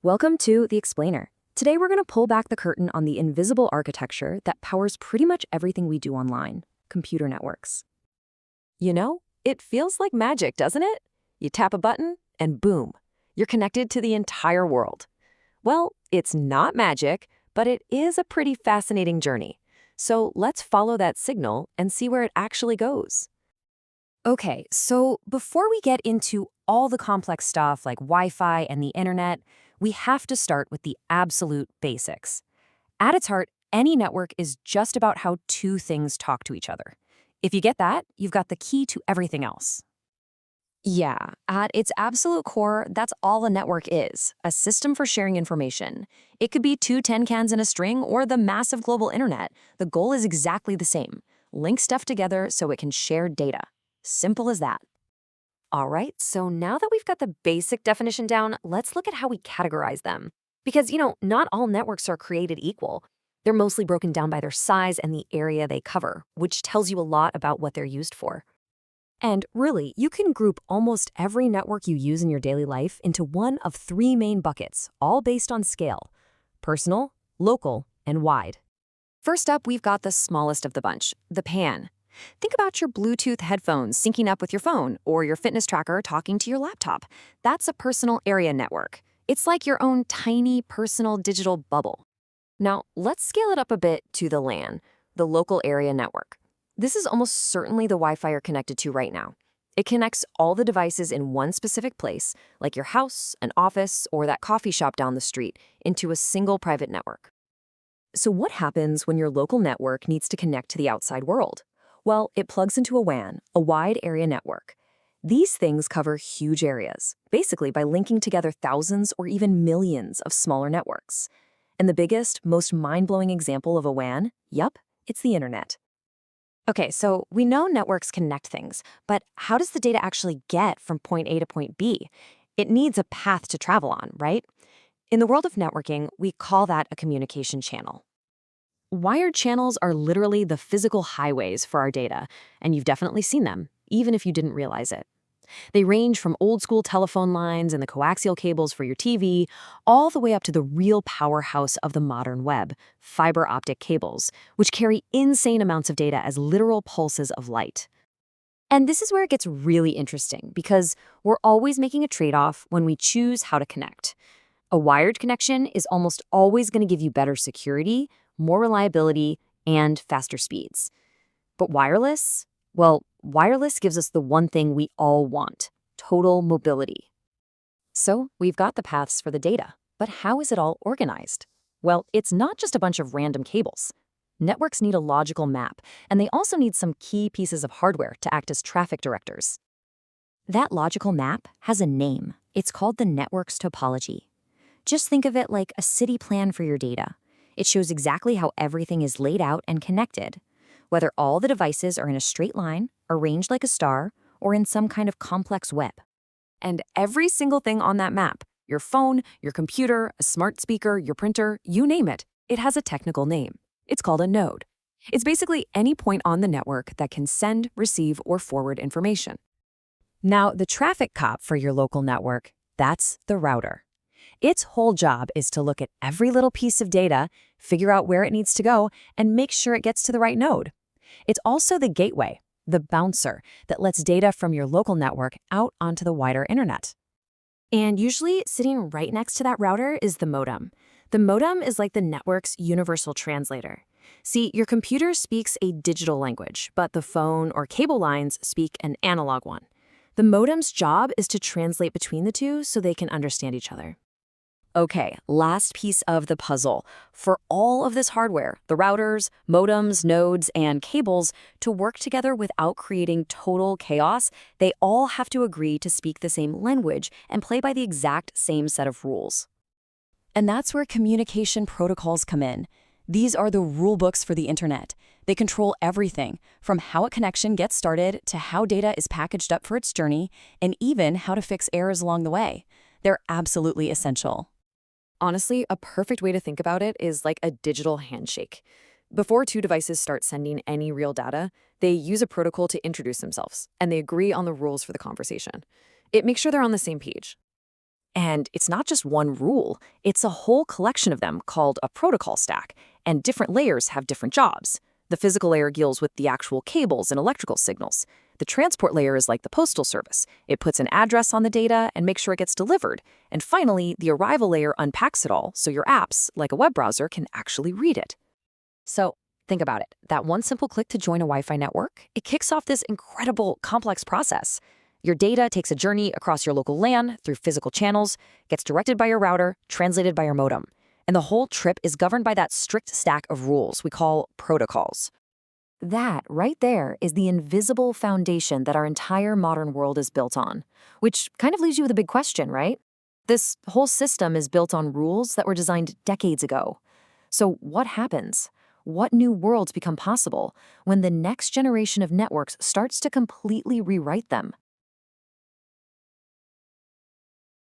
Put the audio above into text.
Welcome to The Explainer. Today we're going to pull back the curtain on the invisible architecture that powers pretty much everything we do online, computer networks. You know, it feels like magic, doesn't it? You tap a button and boom, you're connected to the entire world. Well, it's not magic, but it is a pretty fascinating journey. So let's follow that signal and see where it actually goes. Okay, so before we get into all the complex stuff like Wi-Fi and the internet, we have to start with the absolute basics. At its heart, any network is just about how two things talk to each other. If you get that, you've got the key to everything else. Yeah, at its absolute core, that's all a network is, a system for sharing information. It could be two tin cans in a string or the massive global internet. The goal is exactly the same. Link stuff together so it can share data. Simple as that. All right, so now that we've got the basic definition down, let's look at how we categorize them. Because, not all networks are created equal. They're mostly broken down by their size and the area they cover, which tells you a lot about what they're used for. And really, you can group almost every network you use in your daily life into one of three main buckets, all based on scale: personal, local, and wide. First up, we've got the smallest of the bunch, the PAN. Think about your Bluetooth headphones syncing up with your phone or your fitness tracker talking to your laptop. That's a personal area network. It's like your own tiny personal digital bubble. Now, let's scale it up a bit to the LAN, the local area network. This is almost certainly the Wi-Fi you're connected to right now. It connects all the devices in one specific place, like your house, an office, or that coffee shop down the street, into a single private network. So what happens when your local network needs to connect to the outside world? Well, it plugs into a WAN, a wide area network. These things cover huge areas, basically by linking together thousands or even millions of smaller networks. And the biggest, most mind-blowing example of a WAN? Yup, it's the internet. Okay, so we know networks connect things, but how does the data actually get from point A to point B? It needs a path to travel on, right? In the world of networking, we call that a communication channel. Wired channels are literally the physical highways for our data, and you've definitely seen them, even if you didn't realize it. They range from old-school telephone lines and the coaxial cables for your TV, all the way up to the real powerhouse of the modern web, fiber optic cables, which carry insane amounts of data as literal pulses of light. And this is where it gets really interesting, because we're always making a trade-off when we choose how to connect. A wired connection is almost always going to give you better security, more reliability, and faster speeds. But wireless? Well, wireless gives us the one thing we all want: total mobility. So we've got the paths for the data, but how is it all organized? Well, it's not just a bunch of random cables. Networks need a logical map, and they also need some key pieces of hardware to act as traffic directors. That logical map has a name. It's called the network's topology. Just think of it like a city plan for your data. It shows exactly how everything is laid out and connected, whether all the devices are in a straight line, arranged like a star, or in some kind of complex web. And every single thing on that map, your phone, your computer, a smart speaker, your printer, you name it, it has a technical name. It's called a node. It's basically any point on the network that can send, receive, or forward information. Now, the traffic cop for your local network, that's the router. Its whole job is to look at every little piece of data, figure out where it needs to go, and make sure it gets to the right node. It's also the gateway, the bouncer, that lets data from your local network out onto the wider internet. And usually, sitting right next to that router is the modem. The modem is like the network's universal translator. See, your computer speaks a digital language, but the phone or cable lines speak an analog one. The modem's job is to translate between the two so they can understand each other. Okay, last piece of the puzzle. For all of this hardware, the routers, modems, nodes, and cables, to work together without creating total chaos, they all have to agree to speak the same language and play by the exact same set of rules. And that's where communication protocols come in. These are the rule books for the internet. They control everything, from how a connection gets started to how data is packaged up for its journey, and even how to fix errors along the way. They're absolutely essential. Honestly, a perfect way to think about it is like a digital handshake. Before two devices start sending any real data, they use a protocol to introduce themselves, and they agree on the rules for the conversation. It makes sure they're on the same page. And it's not just one rule, it's a whole collection of them called a protocol stack, and different layers have different jobs. The physical layer deals with the actual cables and electrical signals. The transport layer is like the postal service. It puts an address on the data and makes sure it gets delivered. And finally, the arrival layer unpacks it all so your apps, like a web browser, can actually read it. So think about it. That one simple click to join a Wi-Fi network, it kicks off this incredible, complex process. Your data takes a journey across your local LAN through physical channels, gets directed by your router, translated by your modem. And the whole trip is governed by that strict stack of rules we call protocols. That right there is the invisible foundation that our entire modern world is built on, which kind of leaves you with a big question, right? This whole system is built on rules that were designed decades ago. So what happens? What new worlds become possible when the next generation of networks starts to completely rewrite them?